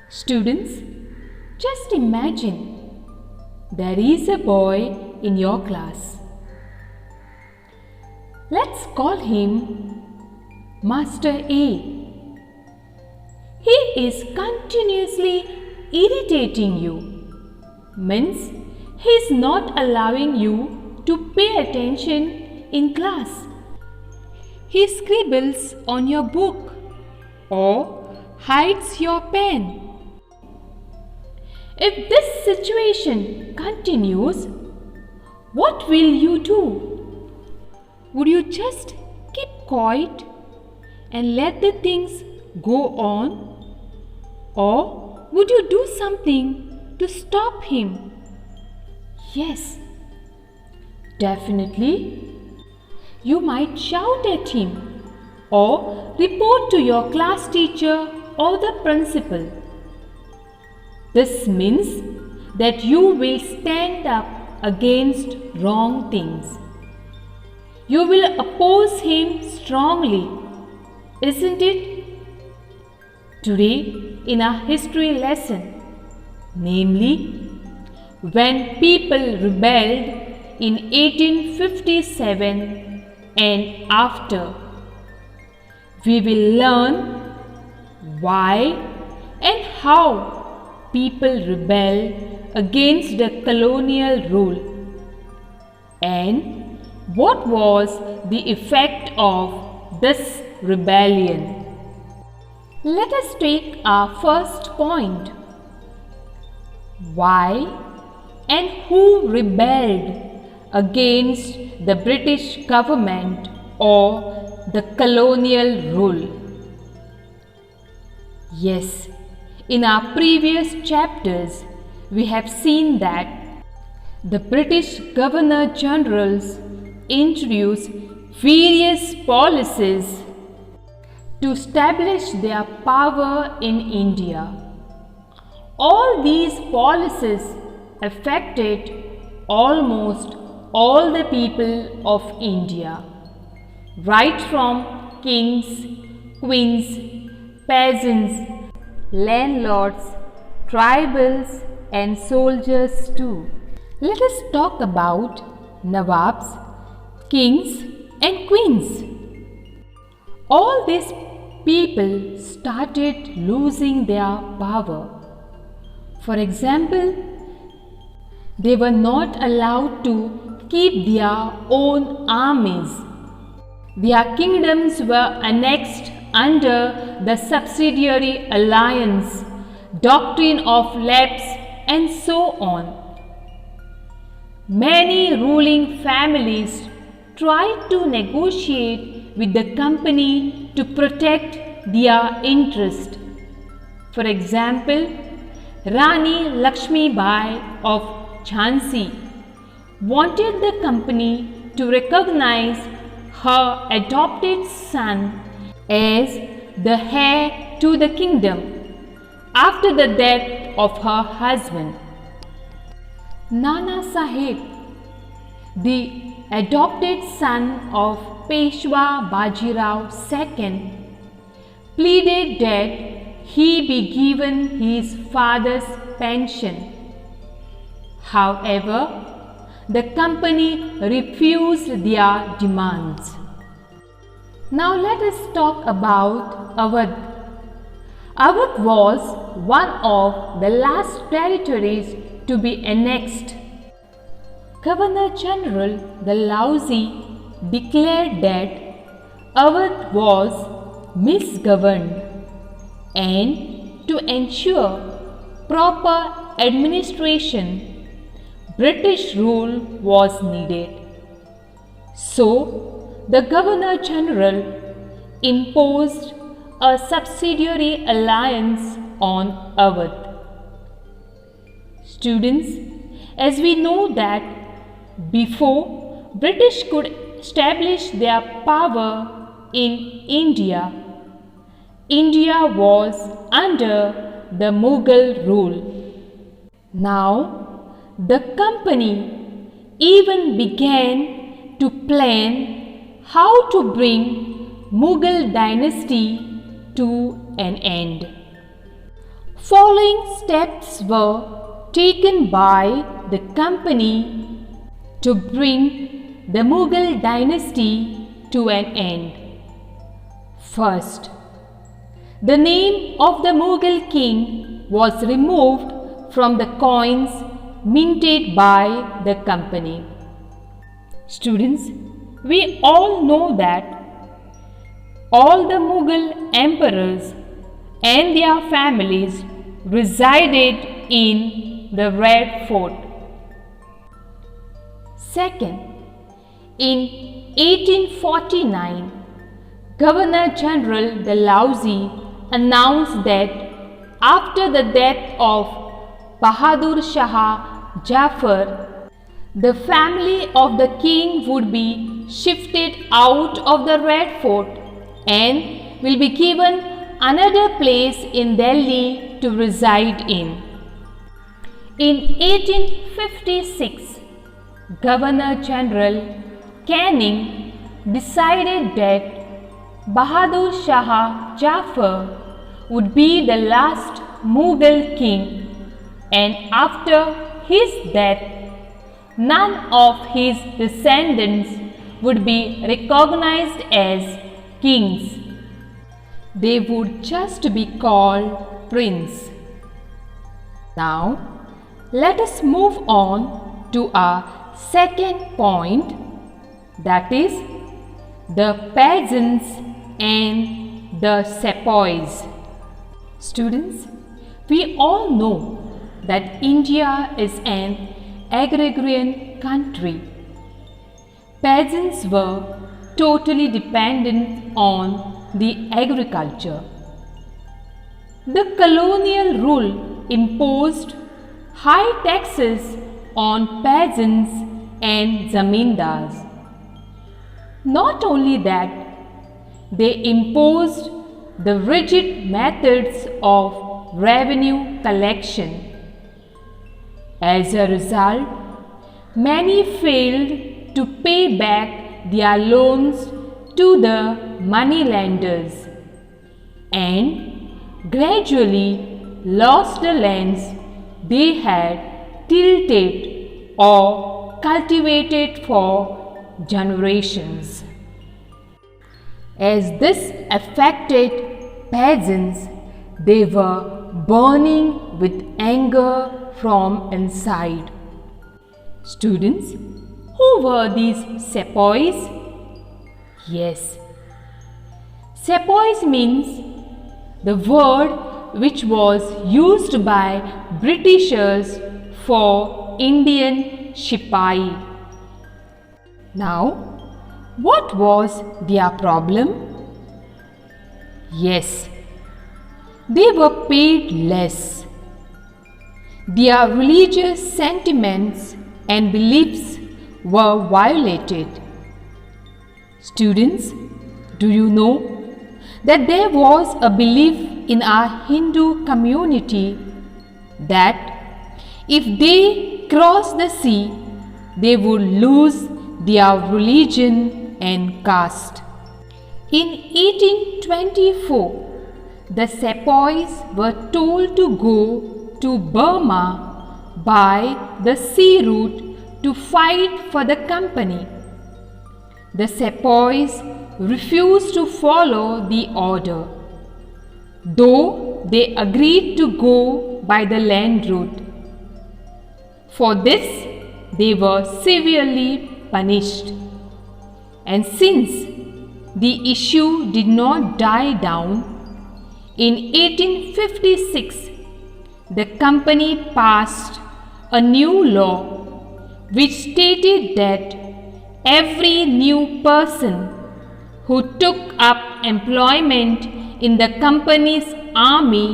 Students, just imagine there is a boy in your class. Let's call him Master A. He is continuously irritating you. Means he is not allowing you to pay attention in class. He scribbles on your book or hides your pen. If this situation continues, what will you do? Would you just keep quiet and let the things go on? Or would you do something to stop him? Yes, definitely. You might shout at him or report to your class teacher or the principal. This means that you will stand up against wrong things. You will oppose him strongly, isn't it? Today, in our history lesson, namely, when people rebelled in 1857 and after, we will learn why and how people rebelled against the colonial rule and what was the effect of this rebellion. Let us take our first point. Why and who rebelled against the British government or the colonial rule? Yes, in our previous chapters, we have seen that the British Governor Generals introduced various policies to establish their power in India. All these policies affected almost all the people of India, right from kings, queens, peasants, landlords, tribals and soldiers too. Let us talk about Nawabs, kings and queens. All these people started losing their power. For example, they were not allowed to keep their own armies. Their kingdoms were annexed under the subsidiary alliance, doctrine of lapse and so on. Many ruling families tried to negotiate with the company to protect their interest. For example, Rani Lakshmi Bai of Jhansi wanted the company to recognize her adopted son as the heir to the kingdom after the death of her husband. Nana Sahib, the adopted son of Peshwa Bajirao II, pleaded that he be given his father's pension. However, the company refused their demands. Now let us talk about Awadh. Awadh was one of the last territories to be annexed. Governor General Dalhousie declared that Awadh was misgoverned and to ensure proper administration, British rule was needed. So, the Governor General imposed a subsidiary alliance on Awadh. Students, as we know that before British could establish their power in India, India was under the Mughal rule. Now, the company even began to plan how to bring Mughal dynasty to an end. Following steps were taken by the company to bring the Mughal dynasty to an end. First, the name of the Mughal king was removed from the coins minted by the company. Students, we all know that all the Mughal emperors and their families resided in the Red Fort. Second, in 1849, Governor General Dalhousie announced that after the death of Bahadur Shah Jafar, the family of the king would be shifted out of the Red Fort and will be given another place in Delhi to reside in. In 1856, Governor General Canning decided that Bahadur Shah Jafar would be the last Mughal king, and after his death, none of his descendants would be recognized as kings. They would just be called prince. Now, let us move on to our second point, that is the peasants and the sepoys. Students, we all know that India is an agrarian country. Peasants were totally dependent on the agriculture. The colonial rule imposed high taxes on peasants and zamindars. Not only that, they imposed the rigid methods of revenue collection. As a result, many failed to pay back their loans to the moneylenders and gradually lost the lands they had tilled or cultivated for generations. As this affected peasants, they were burning with anger from inside. Students, who were these sepoys? Yes, sepoys means the word which was used by Britishers for Indian Sipahi. Now, what was their problem? Yes, they were paid less. Their religious sentiments and beliefs were violated. Students, do you know that there was a belief in our Hindu community that if they crossed the sea, they would lose their religion and caste. In 1824, the sepoys were told to go to Burma by the sea route to fight for the company. The sepoys refused to follow the order, though they agreed to go by the land route. For this, they were severely punished. And since the issue did not die down, in 1856, the company passed a new law which stated that every new person who took up employment in the company's army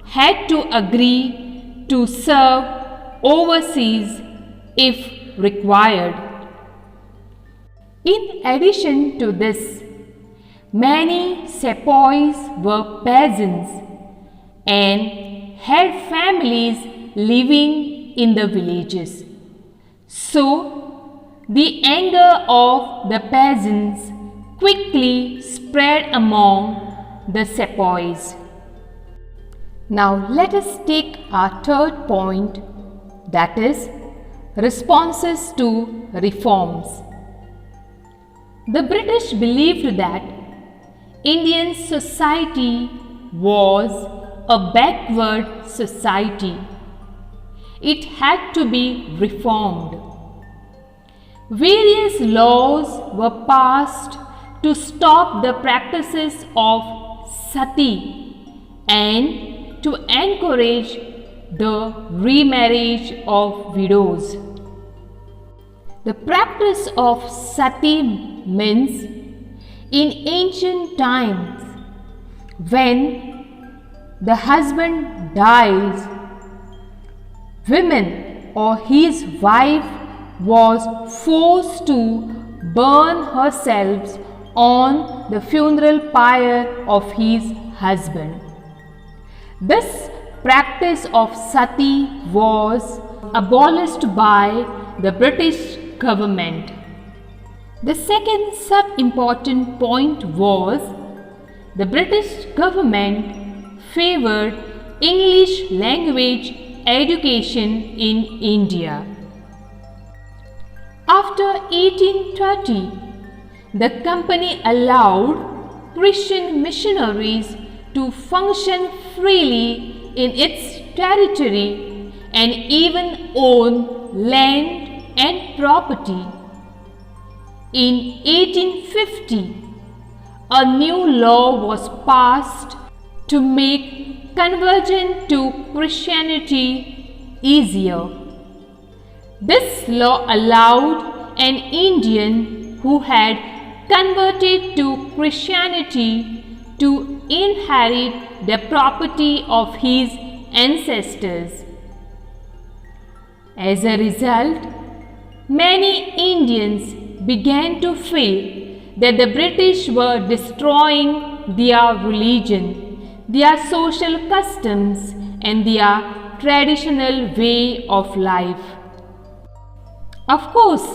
had to agree to serve overseas if required. In addition to this, many sepoys were peasants and had families living in the villages. So, the anger of the peasants quickly spread among the sepoys. Now let us take our third point, that is responses to reforms. The British believed that Indian society was a backward society. It had to be reformed. Various laws were passed to stop the practices of sati and to encourage the remarriage of widows. The practice of sati means in ancient times when the husband dies, women or his wife was forced to burn herself on the funeral pyre of his husband. This practice of sati was abolished by the British government. The second sub-important point was the British government favored English language education in India. After 1830, the company allowed Christian missionaries to function freely in its territory and even own land and property. In 1850, a new law was passed to make conversion to Christianity easier. This law allowed an Indian who had converted to Christianity to inherit the property of his ancestors. As a result, many Indians began to feel that the British were destroying their religion, their social customs, and their traditional way of life. Of course,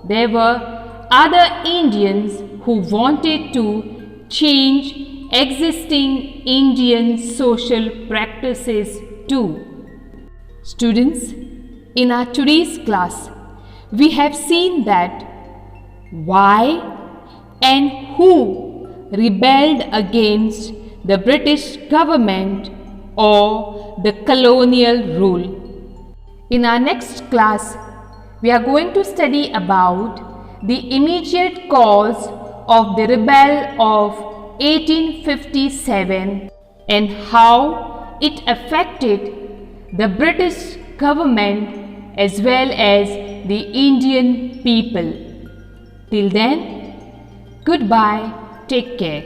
there were other Indians who wanted to change existing Indian social practices too. Students, in our today's class, we have seen that why and who rebelled against the British government or the colonial rule. In our next class, we are going to study about the immediate cause of the rebellion of 1857 and how it affected the British government as well as the Indian people. Till then, goodbye, take care.